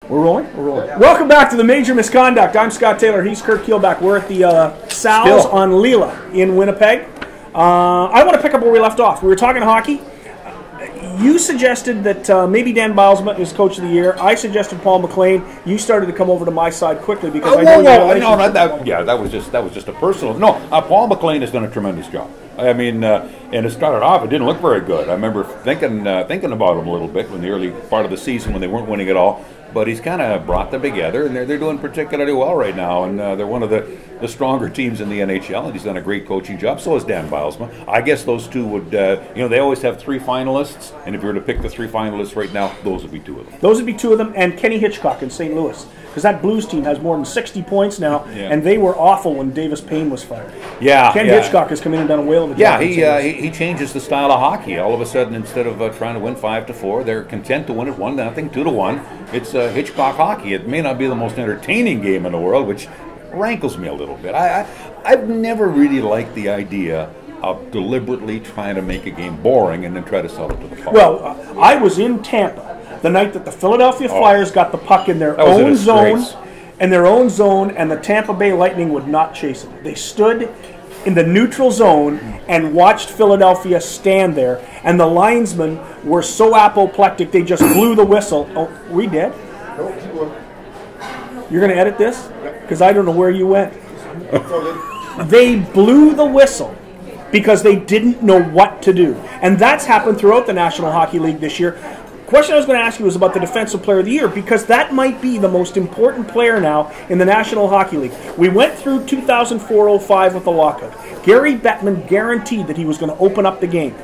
We're rolling? We're rolling. Yeah. Welcome back to the Major Misconduct. I'm Scott Taylor. He's Curt Keelback. We're at the Sal's on Leela in Winnipeg. I want to pick up where we left off. We were talking hockey. You suggested that maybe Dan Bilesma is Coach of the Year. I suggested Paul McLean. You started to come over to my side quickly because I know that was just a personal. No, Paul McLean has done a tremendous job. I mean, and it started off, it didn't look very good. I remember thinking about him a little bit in the early part of the season when they weren't winning at all. But he's kind of brought them together, and they're doing particularly well right now. And they're one of the stronger teams in the NHL, and he's done a great coaching job. So has Dan Bilesma. I guess those two would, they always have three finalists, and if you were to pick the three finalists right now, those would be two of them. Those would be two of them, and Kenny Hitchcock in St. Louis. Because that Blues team has more than 60 points now, and they were awful when Davis Payne was fired. Ken Hitchcock has come in and done a whale of a job. He changes the style of hockey. All of a sudden, instead of trying to win 5-4, they're content to win it 1-0, 2-1. It's Hitchcock hockey. It may not be the most entertaining game in the world, which rankles me a little bit. I've never really liked the idea of deliberately trying to make a game boring and then try to sell it to the public. Well, I was in Tampa the night that the Philadelphia Flyers got the puck in their own zone, and the Tampa Bay Lightning would not chase it. They stood in the neutral zone and watched Philadelphia stand there, and the linesmen were so apoplectic they just blew the whistle. Oh, we did? You're going to edit this? Because I don't know where you went. They blew the whistle because they didn't know what to do. And that's happened throughout the National Hockey League this year. The question I was going to ask you was about the Defensive Player of the Year, because that might be the most important player now in the National Hockey League. We went through 2004-05 with the lockout. Gary Bettman guaranteed that he was going to open up the game.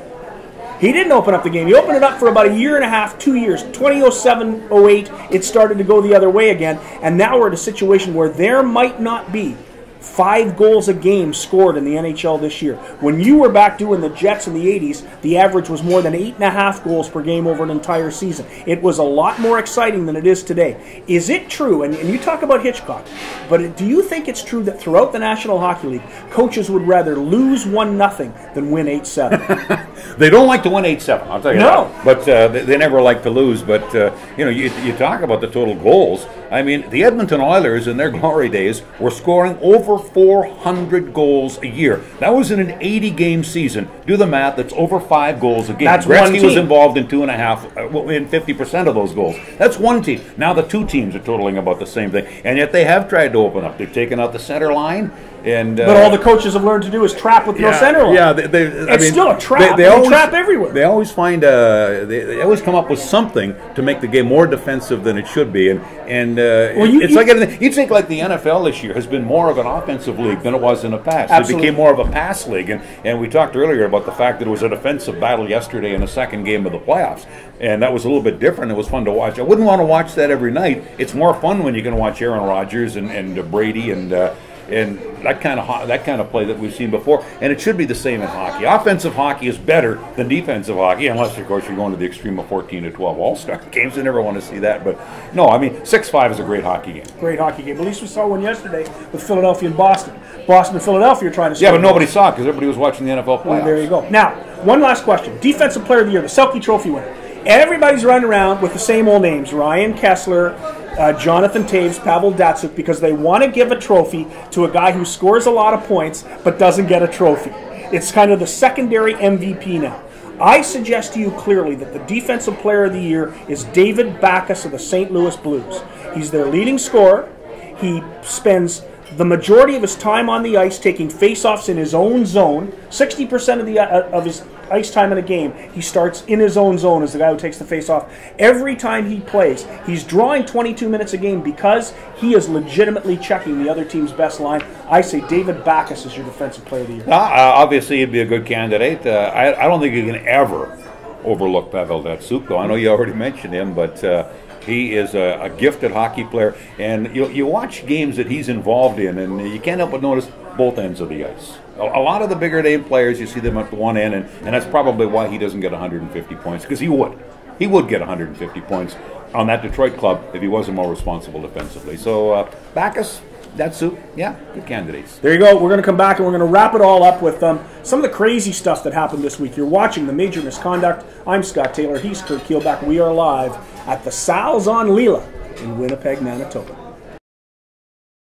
He didn't open up the game. He opened it up for about a year and a half, 2 years. 2007-08, it started to go the other way again, and now we're in a situation where there might not be 5 goals a game scored in the NHL this year. When you were back doing the Jets in the 80s, the average was more than 8.5 goals per game over an entire season. It was a lot more exciting than it is today. Is it true, and you talk about Hitchcock, but do you think it's true that throughout the National Hockey League, coaches would rather lose 1-0 than win 8-7? They don't like to win 8-7, I'll tell you that. But they never like to lose. But, you talk about the total goals. I mean, the Edmonton Oilers in their glory days were scoring over 400 goals a year. That was in an 80-game season. Do the math, that's over 5 goals a game. That's Gretzky was involved in 2.5, in 50% of those goals. That's one team. Now the two teams are totaling about the same thing. And yet they have tried to open up. They've taken out the center line. But all the coaches have learned to do is trap with no center line. Yeah, it's still a trap. They trap everywhere. They always find they always come up with something to make the game more defensive than it should be. It's like anything. You'd think like the NFL this year has been more of an offensive league than it was in the past. Absolutely. It became more of a pass league. And we talked earlier about the fact that it was a defensive battle yesterday in the second game of the playoffs. And that was a little bit different. It was fun to watch. I wouldn't want to watch that every night. It's more fun when you can watch Aaron Rodgers and Brady and that kind of play that we've seen before, and it should be the same in hockey. Offensive hockey is better than defensive hockey, unless of course you're going to the extreme of 14-12 All-Star games. You never want to see that, but no, I mean 6-5 is a great hockey game. Great hockey game. At least we saw one yesterday with Philadelphia and Boston. Boston and Philadelphia are trying to. Yeah, but nobody saw it because everybody was watching the NFL playoffs. Well, there you go. Now, one last question: Defensive Player of the Year, the Selke Trophy winner. Everybody's running around with the same old names: Ryan Kessler, Jonathan Taves, Pavel Datsyuk, because they want to give a trophy to a guy who scores a lot of points but doesn't get a trophy. It's kind of the secondary MVP now. I suggest to you clearly that the Defensive Player of the Year is David Backes of the St. Louis Blues. He's their leading scorer. He spends the majority of his time on the ice taking face-offs in his own zone. 60% of his ice time in a game, he starts in his own zone as the guy who takes the face-off. Every time he plays, he's drawing 22 minutes a game because he is legitimately checking the other team's best line. I say David Backes is your Defensive Player of the Year. Obviously, he'd be a good candidate. I don't think you can ever overlook Pavel Datsyuk, though. I know you already mentioned him, but he is a gifted hockey player. And you watch games that he's involved in, and you can't help but notice both ends of the ice. A lot of the bigger name players, you see them at the one end, and that's probably why he doesn't get 150 points, because he would. He would get 150 points on that Detroit club if he wasn't more responsible defensively. So, Backes, Datsyuk, yeah, good candidates. There you go. We're going to come back and we're going to wrap it all up with some of the crazy stuff that happened this week. You're watching The Major Misconduct. I'm Scott Taylor. He's Curt Keelback. We are live at the Sal's on Leela in Winnipeg, Manitoba.